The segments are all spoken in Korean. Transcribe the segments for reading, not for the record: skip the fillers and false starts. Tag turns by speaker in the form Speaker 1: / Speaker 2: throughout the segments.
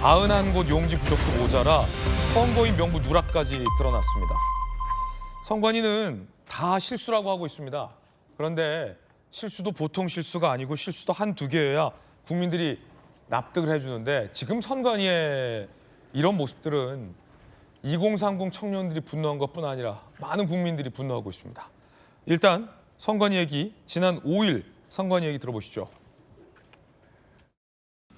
Speaker 1: 91곳 용지 부족도 모자라 선거인 명부 누락까지 드러났습니다. 선관위는 다 실수라고 하고 있습니다. 그런데 실수도 보통 실수가 아니고 실수도 한두 개여야 국민들이 납득을 해주는데 지금 선관위의 이런 모습들은 2030 청년들이 분노한 것뿐 아니라 많은 국민들이 분노하고 있습니다. 일단 선관위 얘기, 지난 5일 선관위 얘기 들어보시죠.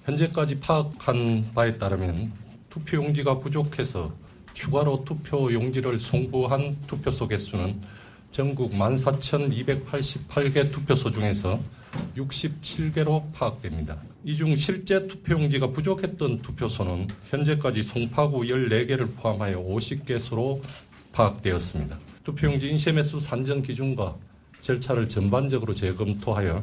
Speaker 2: 현재까지 파악한 바에 따르면 투표용지가 부족해서 추가로 투표용지를 송부한 투표소 개수는 전국 14,288개 투표소 중에서 67개로 파악됩니다. 이 중 실제 투표용지가 부족했던 투표소는 현재까지 송파구 14개를 포함하여 50개소로 파악되었습니다. 투표용지 인쇄매수 산정 기준과 절차를 전반적으로 재검토하여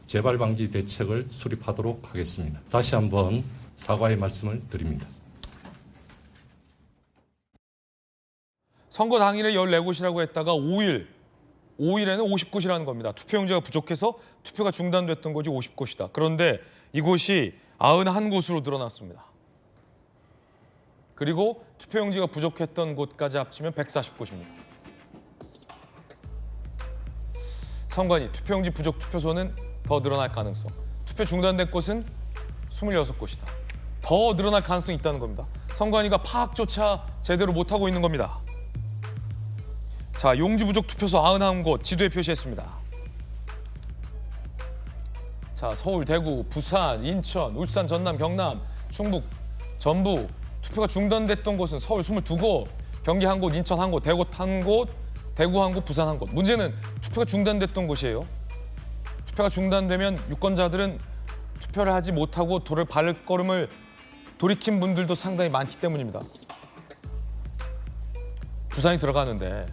Speaker 2: 재발 방지 대책을 수립하도록 하겠습니다. 다시 한번 사과의 말씀을 드립니다.
Speaker 1: 선거 당일에 14곳이라고 했다가 5일에는 50곳이라는 겁니다. 투표용지가 부족해서 투표가 중단됐던 곳이 50곳이다. 그런데 이곳이 91곳으로 늘어났습니다. 그리고 투표용지가 부족했던 곳까지 합치면 140곳입니다. 선관위 투표용지 부족 투표소는 더 늘어날 가능성. 투표 중단된 곳은 26곳이다. 더 늘어날 가능성이 있다는 겁니다. 선관위가 파악조차 제대로 못하고 있는 겁니다. 자, 용지 부족 투표소 91곳 지도에 표시했습니다. 자, 서울, 대구, 부산, 인천, 울산, 전남, 경남, 충북, 전북. 투표가 중단됐던 곳은 서울 22곳, 경기 1곳, 인천 1곳, 대구 1곳, 대구 1곳, 부산 1곳. 문제는 투표가 중단됐던 곳이에요. 투표가 중단되면 유권자들은 투표를 하지 못하고 발걸음을 돌이킨 분들도 상당히 많기 때문입니다. 부산이 들어가는데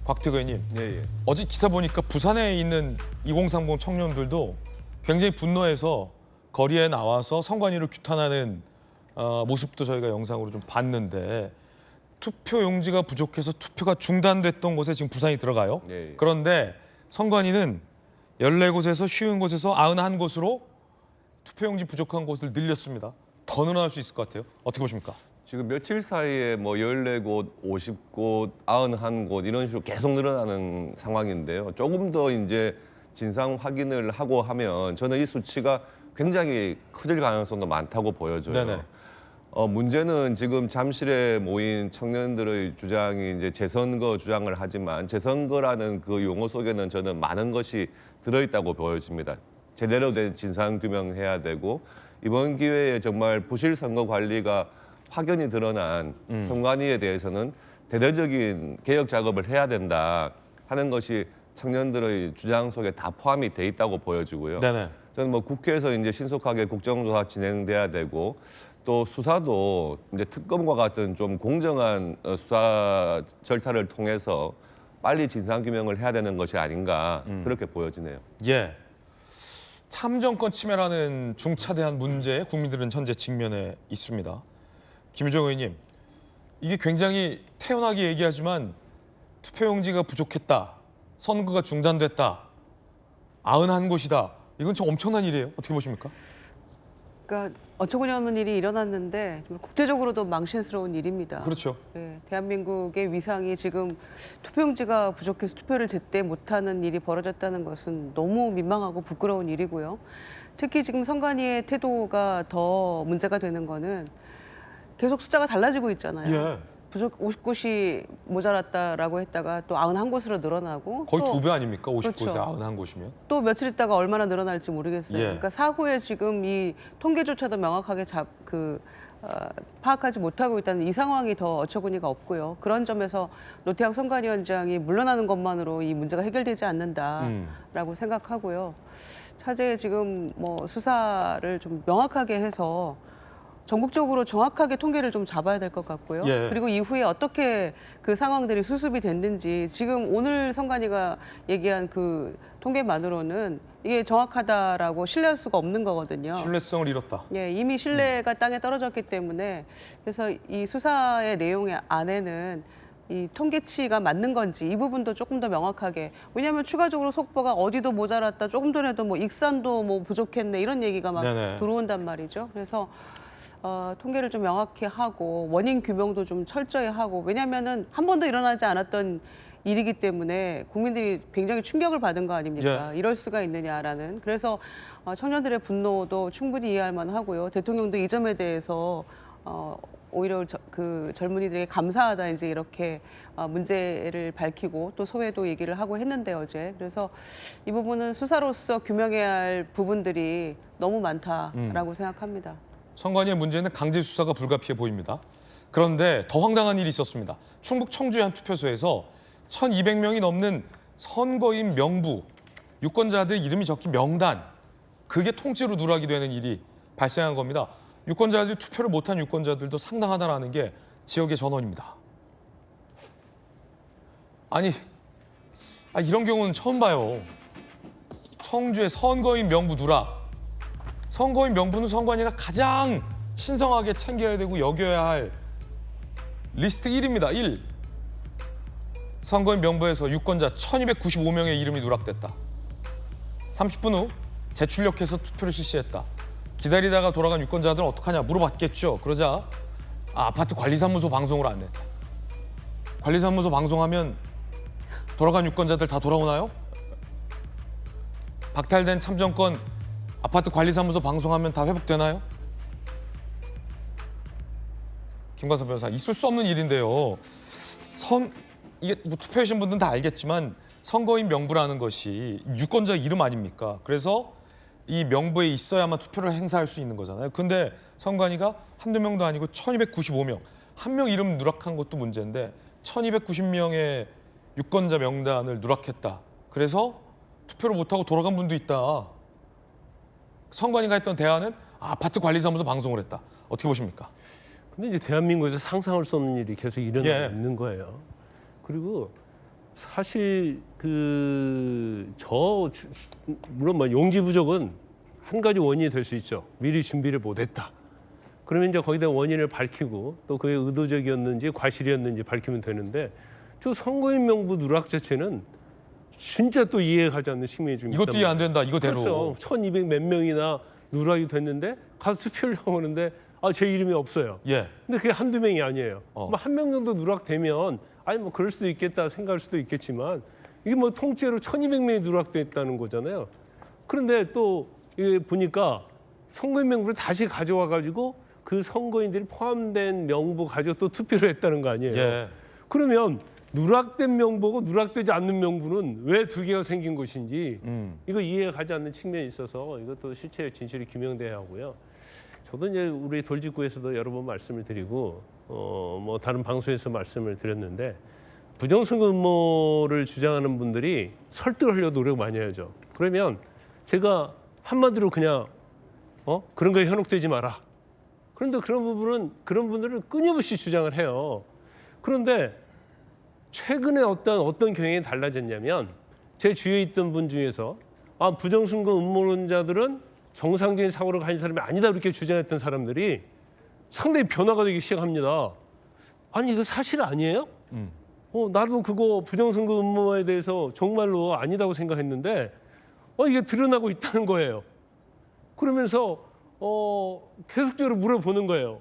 Speaker 1: 곽태규 의원님, 어제 기사 보니까 부산에 있는 2030 청년들도 굉장히 분노해서 거리에 나와서 선관위를 규탄하는 모습도 저희가 영상으로 좀 봤는데 투표 용지가 부족해서 투표가 중단됐던 곳에 지금 부산이 들어가요. 그런데 선관위는 14곳에서 쉬운 곳에서 91곳으로 투표용지 부족한 곳을 늘렸습니다. 더 늘어날 수 있을 것 같아요. 어떻게 보십니까?
Speaker 3: 지금 며칠 사이에 뭐 14곳, 50곳, 91곳 이런 식으로 계속 늘어나는 상황인데요. 조금 더 이제 진상 확인을 하고 하면 저는 이 수치가 굉장히 커질 가능성도 많다고 보여져요.
Speaker 1: 네네.
Speaker 3: 문제는 지금 잠실에 모인 청년들의 주장이 이제 재선거 주장을 하지만 재선거라는 그 용어 속에는 저는 많은 것이 들어있다고 보여집니다. 제대로 된 진상 규명해야 되고 이번 기회에 정말 부실 선거 관리가 확연히 드러난 선관위에 대해서는 대대적인 개혁 작업을 해야 된다 하는 것이 청년들의 주장 속에 다 포함이 돼 있다고 보여지고요.
Speaker 1: 네네.
Speaker 3: 저는 뭐 국회에서 이제 신속하게 국정조사 진행돼야 되고 또 수사도 이제 특검과 같은 좀 공정한 수사 절차를 통해서 빨리 진상 규명을 해야 되는 것이 아닌가 그렇게 보여지네요.
Speaker 1: 예. 참정권 침해라는 중차대한 문제에 국민들은 현재 직면해 있습니다. 김유정 의원님, 이게 굉장히 태연하게 얘기하지만 투표용지가 부족했다, 선거가 중단됐다, 91곳이다. 이건 참 엄청난 일이에요. 어떻게 보십니까?
Speaker 4: 그러니까 어처구니 없는 일이 일어났는데 국제적으로도 망신스러운 일입니다.
Speaker 1: 그렇죠.
Speaker 4: 네, 대한민국의 위상이 지금 투표용지가 부족해서 투표를 제때 못하는 일이 벌어졌다는 것은 너무 민망하고 부끄러운 일이고요. 특히 지금 선관위의 태도가 더 문제가 되는 거는 계속 숫자가 달라지고 있잖아요.
Speaker 1: 예.
Speaker 4: 부족 50곳이 모자랐다라고 했다가 또 91곳으로 늘어나고
Speaker 1: 거의
Speaker 4: 또
Speaker 1: 2배 아닙니까? 50곳에
Speaker 4: 그렇죠.
Speaker 1: 91곳이면.
Speaker 4: 또 며칠 있다가 얼마나 늘어날지 모르겠어요.
Speaker 1: 예.
Speaker 4: 그러니까 사후에 지금 이 통계조차도 명확하게 파악하지 못하고 있다는 이 상황이 더 어처구니가 없고요. 그런 점에서 노태학 선관위원장이 물러나는 것만으로 이 문제가 해결되지 않는다라고 생각하고요. 차제에 지금 뭐 수사를 좀 명확하게 해서 전국적으로 정확하게 통계를 좀 잡아야 될 것 같고요.
Speaker 1: 예.
Speaker 4: 그리고 이후에 어떻게 그 상황들이 수습이 됐는지 지금 오늘 선관위가 얘기한 그 통계만으로는 이게 정확하다라고 신뢰할 수가 없는 거거든요.
Speaker 1: 신뢰성을 잃었다.
Speaker 4: 예, 이미 신뢰가 땅에 떨어졌기 때문에 그래서 이 수사의 내용의 안에는 이 통계치가 맞는 건지 이 부분도 조금 더 명확하게, 왜냐하면 추가적으로 속보가 어디도 모자랐다, 조금 전에도 뭐 익산도 뭐 부족했네 이런 얘기가 막
Speaker 1: 네네.
Speaker 4: 들어온단 말이죠. 그래서 통계를 좀 명확히 하고 원인 규명도 좀 철저히 하고 왜냐하면은 한 번도 일어나지 않았던 일이기 때문에 국민들이 굉장히 충격을 받은 거 아닙니까? 이럴 수가 있느냐라는. 그래서 청년들의 분노도 충분히 이해할 만하고요. 대통령도 이 점에 대해서 오히려 그 젊은이들에게 감사하다 이제 이렇게 문제를 밝히고 또 소외도 얘기를 하고 했는데 어제. 그래서 이 부분은 수사로서 규명해야 할 부분들이 너무 많다라고 생각합니다.
Speaker 1: 선관위의 문제는 강제 수사가 불가피해 보입니다. 그런데 더 황당한 일이 있었습니다. 충북 청주의 한 투표소에서 1,200명이 넘는 선거인 명부, 유권자들 이름이 적힌 명단, 그게 통째로 누락이 되는 일이 발생한 겁니다. 유권자들이 투표를 못한 유권자들도 상당하다는 게 지역의 전원입니다. 아니, 이런 경우는 처음 봐요. 청주의 선거인 명부 누락. 선거인 명부는 선관위가 가장 신성하게 챙겨야 되고 여겨야 할 리스트 1입니다. 1. 선거인 명부에서 유권자 1,295명의 이름이 누락됐다. 30분 후 재출력해서 투표를 실시했다. 기다리다가 돌아간 유권자들은 어떡하냐 물어봤겠죠. 그러자 아파트 관리사무소 방송을 안 냈다. 관리사무소 방송하면 돌아간 유권자들 다 돌아오나요? 박탈된 참정권 아파트 관리사무소 방송하면 다 회복되나요? 김관섭 변호사, 있을 수 없는 일인데요. 이게 뭐 투표하신 분들은 다 알겠지만 선거인 명부라는 것이 유권자 이름 아닙니까? 그래서 이 명부에 있어야만 투표를 행사할 수 있는 거잖아요. 근데 선관위가 한두 명도 아니고 1,295명, 한 명 이름 누락한 것도 문제인데 1,290명의 유권자 명단을 누락했다. 그래서 투표를 못하고 돌아간 분도 있다. 선관위가 했던 대안은 아파트 관리사무소 방송을 했다. 어떻게 보십니까?
Speaker 5: 근데 이제 대한민국에서 상상할 수 없는 일이 계속 일어나고 있는 거예요. 그리고 사실 물론 뭐 용지 부족은 한 가지 원인이 될 수 있죠. 미리 준비를 못했다. 그러면 이제 거기다 원인을 밝히고 또 그게 의도적이었는지 과실이었는지 밝히면 되는데 저 선거인 명부 누락 자체는 진짜 또 이해가지 않는 측면이 좀
Speaker 1: 이것도 이해 안 된다. 이거대로.
Speaker 5: 그렇죠. 1,200 몇 명이나 누락이 됐는데 가서 투표를 하고 오는데 제 이름이 없어요.
Speaker 1: 예.
Speaker 5: 근데 그게 한두 명이 아니에요. 한 명 정도 누락되면 뭐 그럴 수도 있겠다 생각할 수도 있겠지만 이게 뭐 통째로 1,200명이 누락됐다는 거잖아요. 그런데 또 이게 보니까 선거인 명부를 다시 가져와 가지고 그 선거인들이 포함된 명부 가지고 또 투표를 했다는 거 아니에요.
Speaker 1: 예.
Speaker 5: 그러면 누락된 명부고 누락되지 않는 명부는 왜 두 개가 생긴 것인지 이거 이해가 가지 않는 측면이 있어서 이것도 실체 진실이 규명돼야 하고요. 저도 이제 우리 돌직구에서도 여러 번 말씀을 드리고 뭐 다른 방송에서 말씀을 드렸는데 부정선거 음모를 주장하는 분들이 설득하려고 노력 많이 해야죠. 그러면 제가 한마디로 그냥 그런 거에 현혹되지 마라. 그런데 그런 분들은 끊임없이 주장을 해요. 그런데 최근에 어떤 경향이 달라졌냐면 제 주위에 있던 분 중에서 부정선거 음모론자들은 정상적인 사고를 가진 사람이 아니다 이렇게 주장했던 사람들이 상당히 변화가 되기 시작합니다. 아니 이거 사실 아니에요? 나도 그거 부정선거 음모에 대해서 정말로 아니다고 생각했는데 이게 드러나고 있다는 거예요. 그러면서 계속적으로 물어보는 거예요.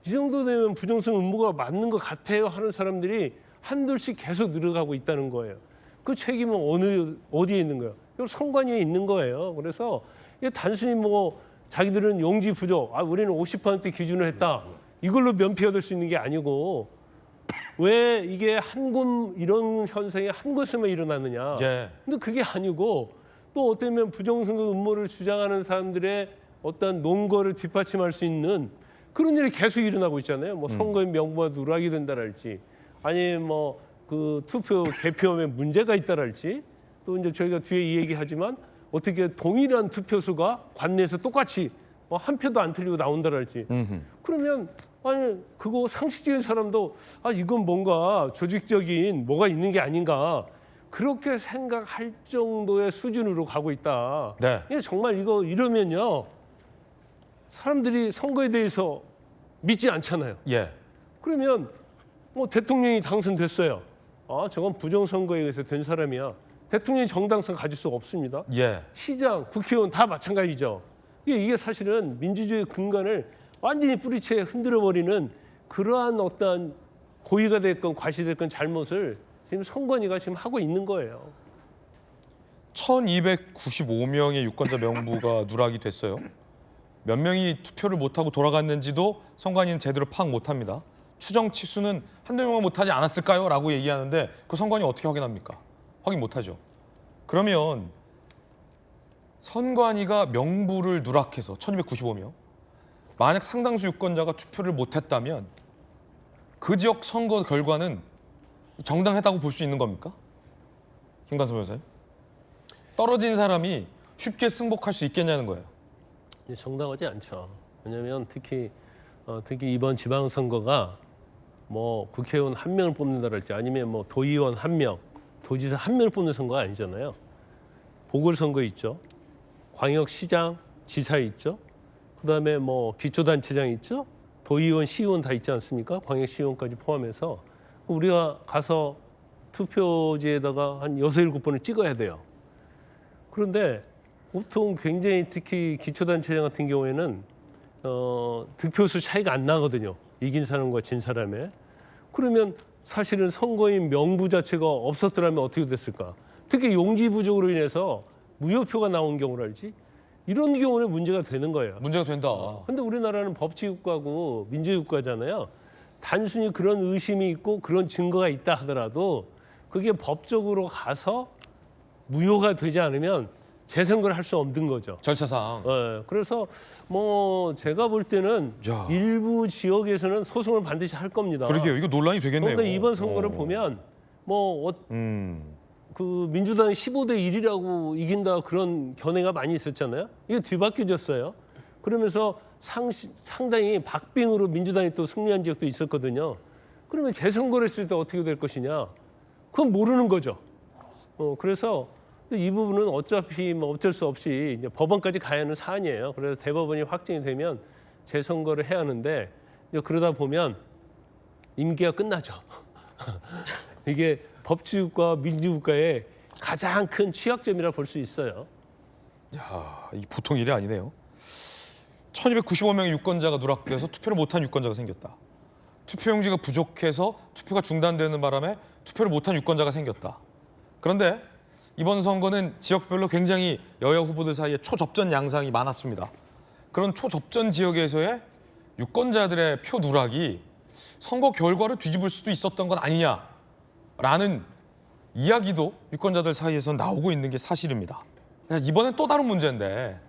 Speaker 5: 이 정도 되면 부정선거 음모가 맞는 것 같아요 하는 사람들이 한둘씩 계속 늘어가고 있다는 거예요. 그 책임은 어디에 있는 거예요? 선관위에 있는 거예요. 그래서 이게 단순히 뭐 자기들은 용지 부족, 우리는 50% 기준을 했다. 이걸로 면피가 될 수 있는 게 아니고 왜 이게 이런 현상이 한 곳에만 일어나느냐.
Speaker 1: 예.
Speaker 5: 근데 그게 아니고 또 어쩌면 부정선거 음모를 주장하는 사람들의 어떤 논거를 뒷받침할 수 있는 그런 일이 계속 일어나고 있잖아요. 뭐 선거인 명부가 누락이 된다랄지 아니면 뭐 그 투표 개표함에 문제가 있다랄지 또 이제 저희가 뒤에 이 얘기하지만 어떻게 동일한 투표수가 관내에서 똑같이 한 표도 안 틀리고 나온다랄지 그러면 그거 상식적인 사람도 이건 뭔가 조직적인 뭐가 있는 게 아닌가 그렇게 생각할 정도의 수준으로 가고 있다.
Speaker 1: 네.
Speaker 5: 이게 정말 이러면요 사람들이 선거에 대해서 믿지 않잖아요.
Speaker 1: 예.
Speaker 5: 그러면 뭐 대통령이 당선됐어요. 저건 부정선거에 의해서 된 사람이야. 대통령이 정당성 가질 수가 없습니다.
Speaker 1: 예.
Speaker 5: 시장, 국회의원 다 마찬가지죠. 이게 사실은 민주주의의 근간을 완전히 뿌리채 흔들어버리는 그러한 어떤 고의가 됐건 과시됐건 잘못을 지금 선관위가 지금 하고 있는 거예요.
Speaker 1: 1295명의 유권자 명부가 누락이 됐어요. 몇 명이 투표를 못하고 돌아갔는지도 선관위는 제대로 파악 못합니다. 추정 치수는 한두 명만 못하지 않았을까요? 라고 얘기하는데 그 선관위 어떻게 확인합니까? 확인 못하죠. 그러면 선관위가 명부를 누락해서 1295명, 만약 상당수 유권자가 투표를 못했다면 그 지역 선거 결과는 정당했다고 볼 수 있는 겁니까? 김관섭 변호사님. 떨어진 사람이 쉽게 승복할 수 있겠냐는 거예요.
Speaker 5: 정당하지 않죠. 왜냐하면 특히 이번 지방선거가 뭐 국회의원 1명을 뽑는다랄지 아니면 뭐 도의원 1명, 도지사 1명을 뽑는 선거가 아니잖아요. 보궐선거 있죠. 광역시장, 지사 있죠. 그다음에 뭐 기초단체장 있죠. 도의원, 시의원 다 있지 않습니까? 광역시의원까지 포함해서 우리가 가서 투표지에다가 한 6, 7번을 찍어야 돼요. 그런데 보통 굉장히 특히 기초단체장 같은 경우에는 득표수 차이가 안 나거든요. 이긴 사람과 진 사람의. 그러면 사실은 선거인 명부 자체가 없었더라면 어떻게 됐을까? 특히 용지 부족으로 인해서 무효표가 나온 경우랄지 이런 경우는 문제가 되는 거예요.
Speaker 1: 문제가 된다.
Speaker 5: 근데 우리나라는 법치국가고 민주국가잖아요. 단순히 그런 의심이 있고 그런 증거가 있다 하더라도 그게 법적으로 가서 무효가 되지 않으면 재선거를 할 수 없는 거죠.
Speaker 1: 절차상.
Speaker 5: 그래서 뭐 제가 볼 때는
Speaker 1: 야.
Speaker 5: 일부 지역에서는 소송을 반드시 할 겁니다.
Speaker 1: 그러게요. 이거 논란이 되겠네요.
Speaker 5: 그런데 이번 선거를 보면 뭐 그 민주당이 15대 1이라고 이긴다 그런 견해가 많이 있었잖아요. 이게 뒤바뀌어졌어요. 그러면서 상당히 박빙으로 민주당이 또 승리한 지역도 있었거든요. 그러면 재선거를 했을 때 어떻게 될 것이냐? 그건 모르는 거죠. 그래서 이 부분은 어차피 뭐 어쩔 수 없이 이제 법원까지 가야 하는 사안이에요. 그래서 대법원이 확정이 되면 재선거를 해야 하는데 이제 그러다 보면 임기가 끝나죠. 이게 법치국가 민주국가의 가장 큰 취약점이라 볼 수 있어요.
Speaker 1: 야, 이 보통 일이 아니네요. 1295명의 유권자가 누락돼서 투표를 못한 유권자가 생겼다. 투표용지가 부족해서 투표가 중단되는 바람에 투표를 못한 유권자가 생겼다. 그런데 이번 선거는 지역별로 굉장히 여야 후보들 사이에 초접전 양상이 많았습니다. 그런 초접전 지역에서의 유권자들의 표 누락이 선거 결과를 뒤집을 수도 있었던 건 아니냐라는 이야기도 유권자들 사이에서 나오고 있는 게 사실입니다. 이번엔 또 다른 문제인데,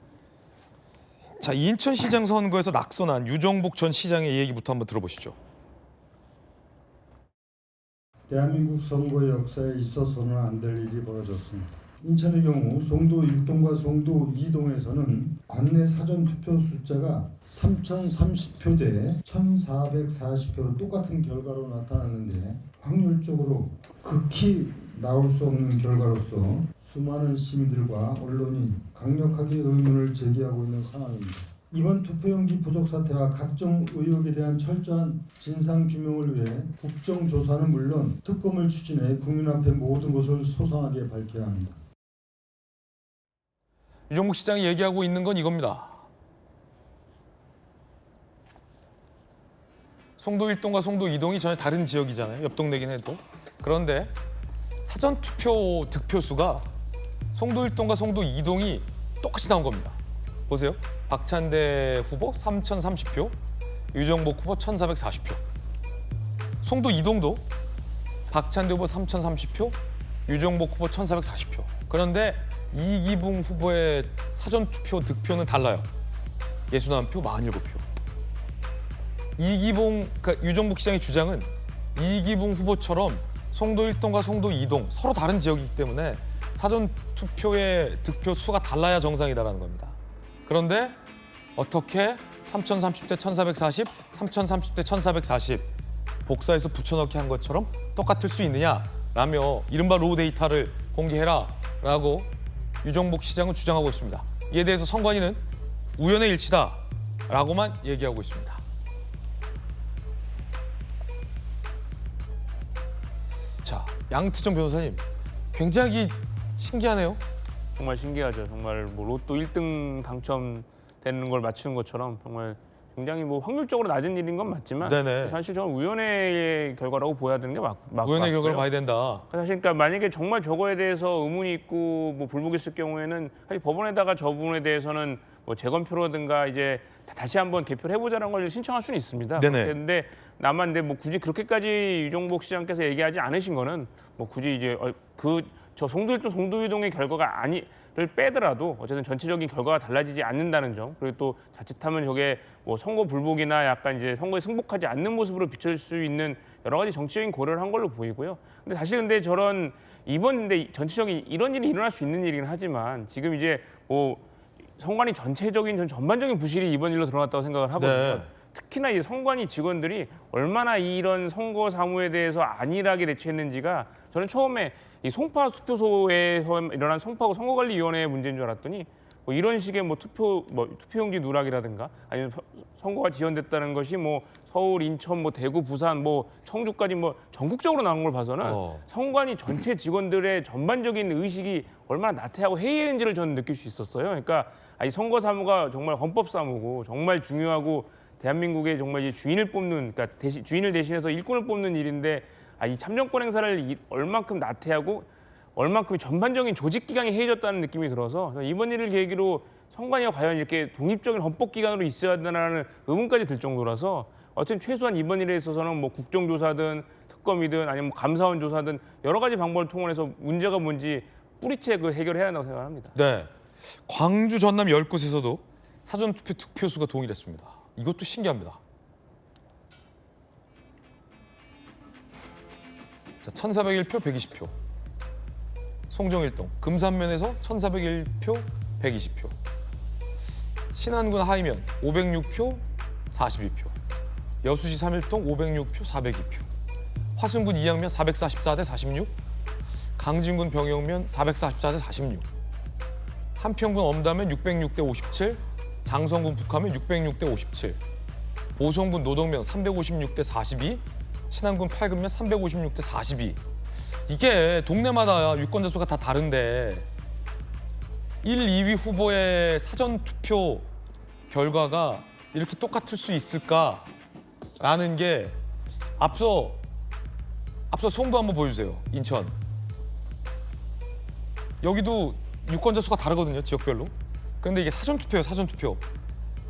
Speaker 1: 자, 인천시장 선거에서 낙선한 유정복 전 시장의 얘기부터 한번 들어보시죠.
Speaker 6: 대한민국 선거 역사에 있어서는 안 될 일이 벌어졌습니다. 인천의 경우 송도 1동과 송도 2동에서는 관내 사전투표 숫자가 3,030표 대 1,440표로 똑같은 결과로 나타났는데 확률적으로 극히 나올 수 없는 결과로서 수많은 시민들과 언론이 강력하게 의문을 제기하고 있는 상황입니다. 이번 투표용지 부족 사태와 각종 의혹에 대한 철저한 진상규명을 위해 국정조사는 물론 특검을 추진해 국민 앞에 모든 것을 소상하게 밝혀야 합니다.
Speaker 1: 유정복 시장이 얘기하고 있는 건 이겁니다. 송도 1동과 송도 2동이 전혀 다른 지역이잖아요. 옆 동네긴 해도. 그런데 사전투표 득표수가 송도 1동과 송도 2동이 똑같이 나온 겁니다. 보세요. 박찬대 후보 3,030표, 유정복 후보 1,440표. 송도 2동도 박찬대 후보 3,030표, 유정복 후보 1,440표. 그런데 이기붕 후보의 사전투표 득표는 달라요. 61표, 47표. 그러니까 유정복 시장의 주장은 이기붕 후보처럼 송도 1동과 송도 2동 서로 다른 지역이기 때문에 사전투표의 득표 수가 달라야 정상이다라는 겁니다. 그런데 어떻게 3,030대 1,440, 3,030대 1,440 복사해서 붙여넣기 한 것처럼 똑같을 수 있느냐라며 이른바 로우 데이터를 공개해라라고 유정복 시장은 주장하고 있습니다. 이에 대해서 선관위는 우연의 일치다라고만 얘기하고 있습니다. 자, 양태정 변호사님, 굉장히 신기하네요.
Speaker 7: 정말 신기하죠. 정말 뭐 로또 1등 당첨되는 걸 맞추는 것처럼 정말 굉장히 뭐 확률적으로 낮은 일인 건 맞지만
Speaker 1: 네네.
Speaker 7: 사실 저는 우연의 결과라고 보아야 되는 게 맞고
Speaker 1: 우연의 결과를 봐야 된다.
Speaker 7: 사실 그러니까 만약에 정말 저거에 대해서 의문이 있고 뭐 불복이 있을 경우에는 사실 법원에다가 저 부분에 대해서는 뭐 재검표라든가 이제 다시 한번 개표를 해보자는 걸 신청할 수는 있습니다.
Speaker 1: 네네.
Speaker 7: 그런데 다만 근데 뭐 굳이 그렇게까지 유종복 시장께서 얘기하지 않으신 거는 뭐 굳이 이제 저 송도일동의 결과가 아니를 빼더라도 어쨌든 전체적인 결과가 달라지지 않는다는 점, 그리고 또 자칫하면 저게 뭐 선거 불복이나 약간 이제 선거에 승복하지 않는 모습으로 비춰질 수 있는 여러 가지 정치적인 고려를 한 걸로 보이고요. 근데 사실 근데 저런 이번인데 전체적인 이런 일이 일어날 수 있는 일이긴 하지만 지금 이제 뭐 선관위 전체적인 전반적인 부실이 이번 일로 드러났다고 생각을 하거든요.
Speaker 1: 네.
Speaker 7: 특히나 이 선관위 직원들이 얼마나 이런 선거 사무에 대해서 안일하게 대처했는지가 저는 처음에 이 송파 투표소에서 일어난 송파구 선거관리위원회의 문제인 줄 알았더니 뭐 이런 식의 뭐 투표용지 누락이라든가 아니면 선거가 지연됐다는 것이 뭐 서울, 인천, 뭐 대구, 부산, 뭐 청주까지 뭐 전국적으로 나온 걸 봐서는 선관위 전체 직원들의 전반적인 의식이 얼마나 나태하고 해이했는지를 저는 느낄 수 있었어요. 그러니까 이 선거 사무가 정말 헌법 사무고 정말 중요하고 대한민국의 정말 이 주인을 뽑는, 그러니까 주인을 대신해서 일꾼을 뽑는 일인데 이 참정권 행사를 얼만큼 나태하고 얼만큼 전반적인 조직 기강이 해이해졌다는 느낌이 들어서 이번 일을 계기로 선관위가 과연 이렇게 독립적인 헌법기관으로 있어야 되나라는 의문까지 들 정도라서 어쨌든 최소한 이번 일에 있어서는 뭐 국정조사든 특검이든 아니면 뭐 감사원 조사든 여러 가지 방법을 통해서 문제가 뭔지 뿌리채 해결해야 한다고 생각합니다.
Speaker 1: 네. 광주, 전남 10곳에서도 사전투표 득표수가 동일했습니다. 이것도 신기합니다. 자, 1401표 120표. 송정일동, 금산면에서 1401표 120표. 신안군 하이면 506표 42표. 여수시 3일동 506표 402표. 화순군 이양면 444대 46. 강진군 병영면 444대 46. 한평군 엄담면 606대 57. 장성군 북하면 606대 57. 보성군 노동면 356대 42. 신안군 팔근면 356대 42. 이게 동네마다 유권자 수가 다 다른데 1, 2위 후보의 사전투표 결과가 이렇게 똑같을 수 있을까라는 게 앞서 송도 한번 보여주세요. 인천. 여기도 유권자 수가 다르거든요. 지역별로. 그런데 이게 사전투표예요. 사전투표.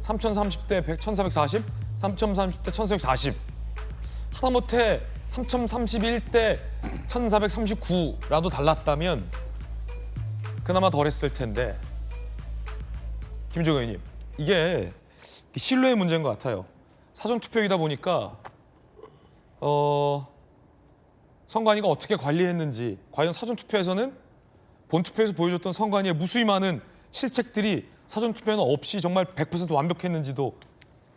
Speaker 1: 3030대 1440, 3030대 1440. 하다못해 3031대 1439라도 달랐다면 그나마 덜했을 텐데 김종현 의원님, 이게 신뢰의 문제인 것 같아요. 사전투표이다 보니까 선관위가 어떻게 관리했는지, 과연 사전투표에서는 본투표에서 보여줬던 선관위의 무수히 많은 실책들이 사전투표는 없이 정말 100% 완벽했는지도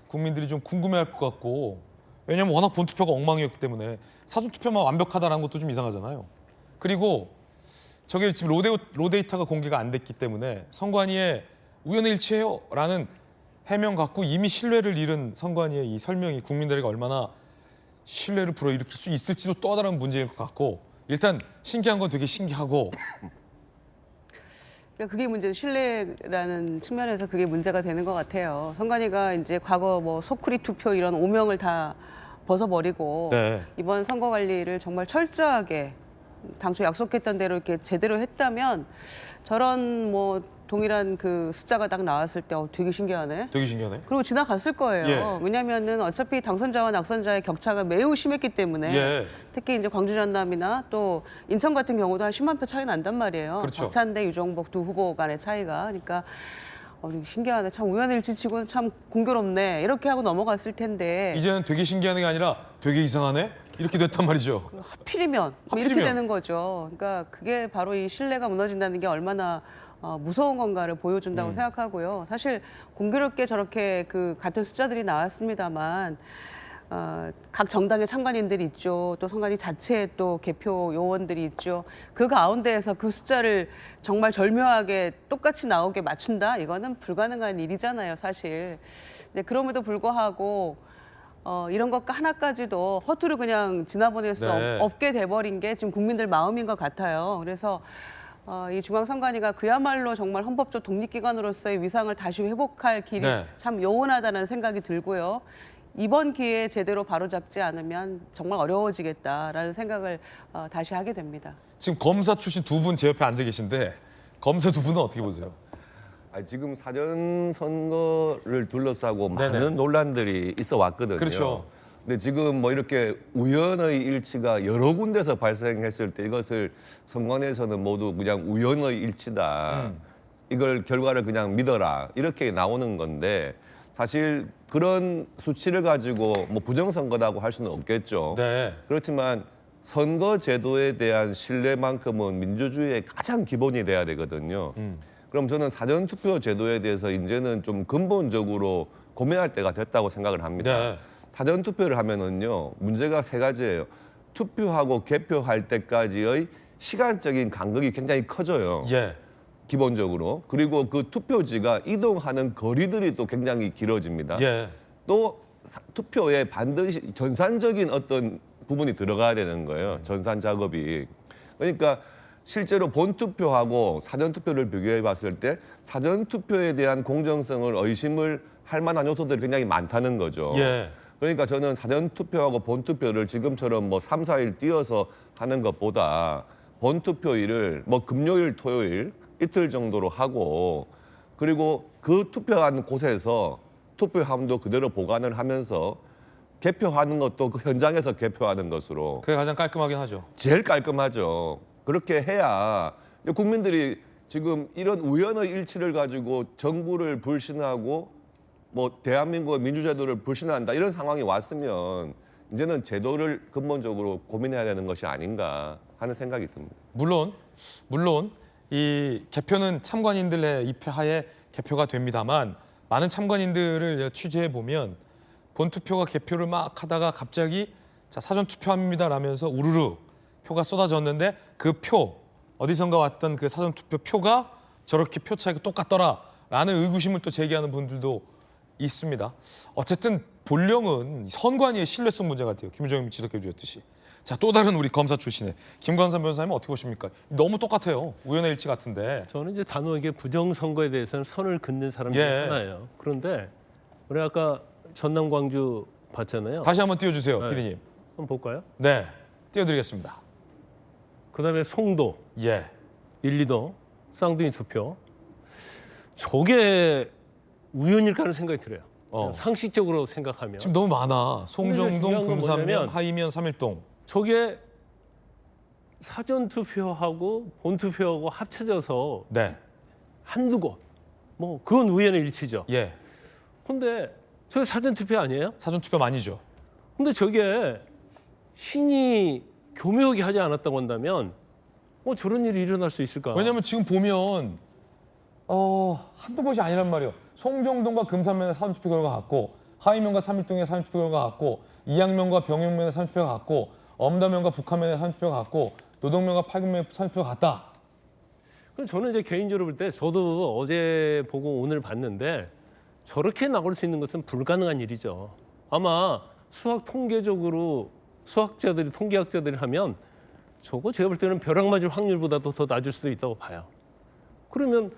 Speaker 1: 국민들이 좀 궁금해할 것 같고, 왜냐하면 워낙 본투표가 엉망이었기 때문에 사전투표만 완벽하다는 것도 좀 이상하잖아요. 그리고 저게 지금 로데이터가 공개가 안 됐기 때문에 선관위의 우연의 일치예요라는 해명 갖고 이미 신뢰를 잃은 선관위의 이 설명이 국민들에게 얼마나 신뢰를 불어일으킬 수 있을지도 또 다른 문제일 것 같고, 일단 신기한 건 되게 신기하고
Speaker 4: 그러니까 그게 문제, 신뢰라는 측면에서 그게 문제가 되는 것 같아요. 선관위가 이제 과거 뭐 소쿠리 투표 이런 오명을 다 벗어버리고
Speaker 1: 네.
Speaker 4: 이번 선거 관리를 정말 철저하게 당초 약속했던 대로 이렇게 제대로 했다면 저런 뭐 동일한 그 숫자가 딱 나왔을 때 되게 신기하네.
Speaker 1: 되게 신기하네.
Speaker 4: 그리고 지나갔을 거예요.
Speaker 1: 예.
Speaker 4: 왜냐하면은 어차피 당선자와 낙선자의 격차가 매우 심했기 때문에
Speaker 1: 예.
Speaker 4: 특히 이제 광주 전남이나 또 인천 같은 경우도 한 10만 표 차이 난단 말이에요.
Speaker 1: 그렇죠.
Speaker 4: 박찬대, 유정복 두 후보 간의 차이가. 그러니까 되게 신기하네. 참 우연일치치고는 참 공교롭네. 이렇게 하고 넘어갔을 텐데
Speaker 1: 이제는 되게 신기한 게 아니라 되게 이상하네? 이렇게 됐단 말이죠.
Speaker 4: 하필이면 이렇게
Speaker 1: 하필이면.
Speaker 4: 되는 거죠. 그러니까 그게 바로 이 신뢰가 무너진다는 게 얼마나 무서운 건가를 보여준다고 생각하고요. 사실 공교롭게 저렇게 그 같은 숫자들이 나왔습니다만 각 정당의 참관인들이 있죠. 또 선관위 자체에 또 개표 요원들이 있죠. 그 가운데에서 그 숫자를 정말 절묘하게 똑같이 나오게 맞춘다? 이거는 불가능한 일이잖아요, 사실. 근데 그럼에도 불구하고 이런 것 하나까지도 허투루 그냥 지나보낼 수
Speaker 1: 네.
Speaker 4: 없게 돼버린 게 지금 국민들 마음인 것 같아요. 그래서 이 중앙선관위가 그야말로 정말 헌법적 독립기관으로서의 위상을 다시 회복할 길이
Speaker 1: 네.
Speaker 4: 참 요원하다는 생각이 들고요. 이번 기회에 제대로 바로잡지 않으면 정말 어려워지겠다라는 생각을 다시 하게 됩니다.
Speaker 1: 지금 검사 출신 두 분 제 옆에 앉아 계신데 검사 두 분은 어떻게 보세요?
Speaker 3: 지금 사전 선거를 둘러싸고
Speaker 1: 네네.
Speaker 3: 많은 논란들이 있어 왔거든요.
Speaker 1: 그렇죠.
Speaker 3: 근데 지금 뭐 이렇게 우연의 일치가 여러 군데서 발생했을 때 이것을 선관위에서는 모두 그냥 우연의 일치다. 이걸 결과를 그냥 믿어라. 이렇게 나오는 건데 사실 그런 수치를 가지고 뭐 부정선거라고 할 수는 없겠죠.
Speaker 1: 네.
Speaker 3: 그렇지만 선거 제도에 대한 신뢰만큼은 민주주의의 가장 기본이 돼야 되거든요. 그럼 저는 사전투표 제도에 대해서 이제는 좀 근본적으로 고민할 때가 됐다고 생각을 합니다.
Speaker 1: 네.
Speaker 3: 사전투표를 하면은요, 문제가 세 가지예요. 투표하고 개표할 때까지의 시간적인 간격이 굉장히 커져요.
Speaker 1: 예.
Speaker 3: 기본적으로. 그리고 그 투표지가 이동하는 거리들이 또 굉장히 길어집니다.
Speaker 1: 예.
Speaker 3: 또 투표에 반드시 전산적인 어떤 부분이 들어가야 되는 거예요. 전산 작업이. 그러니까 실제로 본투표하고 사전투표를 비교해 봤을 때 사전투표에 대한 공정성을 의심을 할 만한 요소들이 굉장히 많다는 거죠.
Speaker 1: 예.
Speaker 3: 그러니까 저는 사전투표하고 본투표를 지금처럼 뭐 3, 4일 띄어서 하는 것보다 본투표일을 뭐 금요일, 토요일 이틀 정도로 하고 그리고 그 투표한 곳에서 투표함도 그대로 보관을 하면서 개표하는 것도 그 현장에서 개표하는 것으로
Speaker 1: 그게 가장 깔끔하긴 하죠.
Speaker 3: 제일 깔끔하죠. 그렇게 해야 국민들이 지금 이런 우연의 일치를 가지고 정부를 불신하고 뭐 대한민국의 민주제도를 불신한다 이런 상황이 왔으면 이제는 제도를 근본적으로 고민해야 되는 것이 아닌가 하는 생각이 듭니다.
Speaker 1: 물론 이 개표는 참관인들의 입회하에 개표가 됩니다만 많은 참관인들을 취재해 보면 본투표가 개표를 막 하다가 갑자기 자 사전 투표합니다라면서 우르르 표가 쏟아졌는데 그 표 어디선가 왔던 그 사전 투표 표가 저렇게 표 차이가 똑같더라라는 의구심을 또 제기하는 분들도 있습니다. 어쨌든 본령은 선관위의 신뢰성 문제 같아요. 김정임 지적해 주셨듯이. 자, 또 다른 우리 검사 출신의 김광삼 변호사님은 어떻게 보십니까? 너무 똑같아요. 우연의 일치 같은데.
Speaker 5: 저는 이제 단호하게 부정선거에 대해서는 선을 긋는 사람 중에
Speaker 1: 예.
Speaker 5: 하나예요. 그런데 우리 아까 전남 광주 봤잖아요.
Speaker 1: 다시 한번 띄워주세요,
Speaker 5: 네.
Speaker 1: PD님.
Speaker 5: 한번 볼까요?
Speaker 1: 네, 띄워드리겠습니다.
Speaker 5: 그다음에 송도
Speaker 1: 예,
Speaker 5: 1, 2동 쌍둥이 투표. 저게 우연일까 하는 생각이 들어요. 상식적으로 생각하면.
Speaker 1: 지금 너무 많아.
Speaker 5: 중요한
Speaker 1: 송정동,
Speaker 5: 건
Speaker 1: 금산면,
Speaker 5: 뭐냐면
Speaker 1: 하이면, 삼일동.
Speaker 5: 저게 사전 투표하고 본 투표하고 합쳐져서
Speaker 1: 네,
Speaker 5: 한두 곳. 뭐 그건 우연의 일치죠.
Speaker 1: 예.
Speaker 5: 근데 저게 사전 투표 아니에요?
Speaker 1: 사전 투표 많이죠.
Speaker 5: 근데 저게 신이 교묘하게 하지 않았다고 한다면 저런 일이 일어날 수 있을까?
Speaker 1: 왜냐면 지금 보면 한두 곳이 아니란 말이에요. 송정동과 금산면의 사전 투표 결과 같고 하이면과 삼일동의 사전 투표 결과 같고 이양면과 병영면의 사전 투표가 같고 엄담면과 북한면의 사전 투표가 같고 노동면과 파견면의 사전 투표가 같다.
Speaker 5: 그럼 저는 이제 개인적으로 볼 때 저도 어제 보고 오늘 봤는데 저렇게 나올 수 있는 것은 불가능한 일이죠. 아마 수학 통계적으로 수학자들이 통계학자들이 하면 저거 제가 볼 때는 벼락 맞을 확률보다도 더 낮을 수도 있다고 봐요. 그러면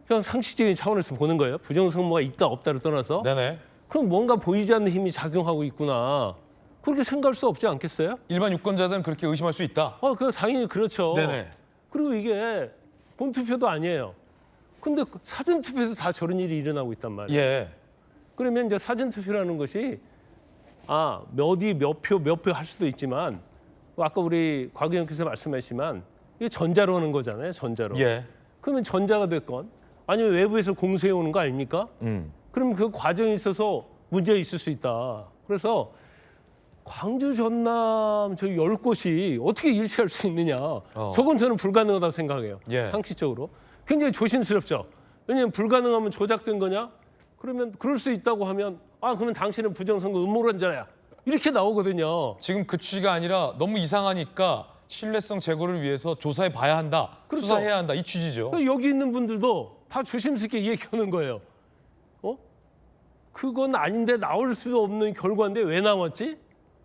Speaker 5: 그냥 상식적인 차원에서 보는 거예요. 부정선거가 있다 없다를 떠나서.
Speaker 1: 네네.
Speaker 5: 그럼 뭔가 보이지 않는 힘이 작용하고 있구나. 그렇게 생각할 수 없지 않겠어요?
Speaker 1: 일반 유권자들은 그렇게 의심할 수 있다.
Speaker 5: 그 당연히 그렇죠.
Speaker 1: 네네.
Speaker 5: 그리고 이게 본투표도 아니에요. 근데 사전투표에서 다 저런 일이 일어나고 있단 말이에요.
Speaker 1: 예.
Speaker 5: 그러면 이제 사전투표라는 것이 몇 표 할 수도 있지만 아까 우리 곽 의원께서 말씀하시지만 이게 전자로 하는 거잖아요. 전자로.
Speaker 1: 예.
Speaker 5: 그러면 전자가 됐건 아니면 외부에서 공수해 오는 거 아닙니까? 그럼 그 과정에 있어서 문제가 있을 수 있다. 그래서 광주, 전남 저 10곳이 어떻게 일치할 수 있느냐. 저건 저는 불가능하다고 생각해요.
Speaker 1: 예.
Speaker 5: 상식적으로. 굉장히 조심스럽죠. 왜냐하면 불가능하면 조작된 거냐? 그러면 그럴 수 있다고 하면 그러면 당신은 부정선거 음모론자야. 이렇게 나오거든요.
Speaker 1: 지금 그 취지가 아니라 너무 이상하니까 신뢰성 제고를 위해서 조사해 봐야 한다.
Speaker 5: 그렇죠.
Speaker 1: 수사해야 한다. 이 취지죠.
Speaker 5: 여기 있는 분들도 다 조심스럽게 얘기하는 거예요. 그건 아닌데 나올 수 없는 결과인데 왜 나왔지?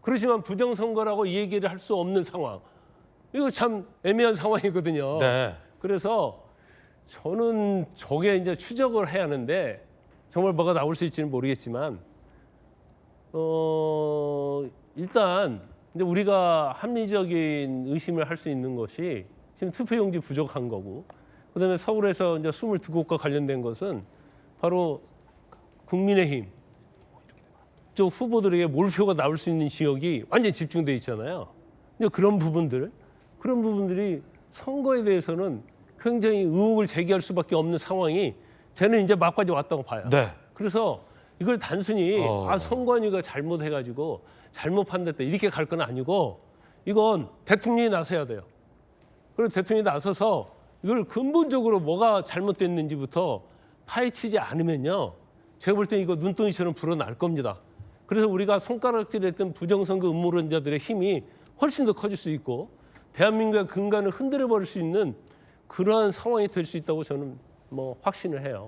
Speaker 5: 그렇지만 부정선거라고 얘기를 할 수 없는 상황. 이거 참 애매한 상황이거든요.
Speaker 1: 네.
Speaker 5: 그래서 저는 저게 이제 추적을 해야 하는데 정말 뭐가 나올 수 있지는 모르겠지만 일단 이제 우리가 합리적인 의심을 할 수 있는 것이 지금 투표용지 부족한 거고, 그다음에 서울에서 이제 22곳과 관련된 것은 바로 국민의힘 쪽 후보들에게 몰표가 나올 수 있는 지역이 완전히 집중돼 있잖아요. 근데 그런 부분들이 선거에 대해서는 굉장히 의혹을 제기할 수밖에 없는 상황이 저는 이제 막바지 왔다고 봐요.
Speaker 1: 네.
Speaker 5: 그래서 이걸 단순히 선관위가 잘못해가지고 잘못 판단했다 이렇게 갈 건 아니고 이건 대통령이 나서야 돼요. 그리고 대통령이 나서서 이걸 근본적으로 뭐가 잘못됐는지부터 파헤치지 않으면요, 제가 볼 때 이거 눈덩이처럼 불어날 겁니다. 그래서 우리가 손가락질했던 부정선거 음모론자들의 힘이 훨씬 더 커질 수 있고 대한민국의 근간을 흔들어 버릴 수 있는 그러한 상황이 될 수 있다고 저는 뭐 확신을 해요.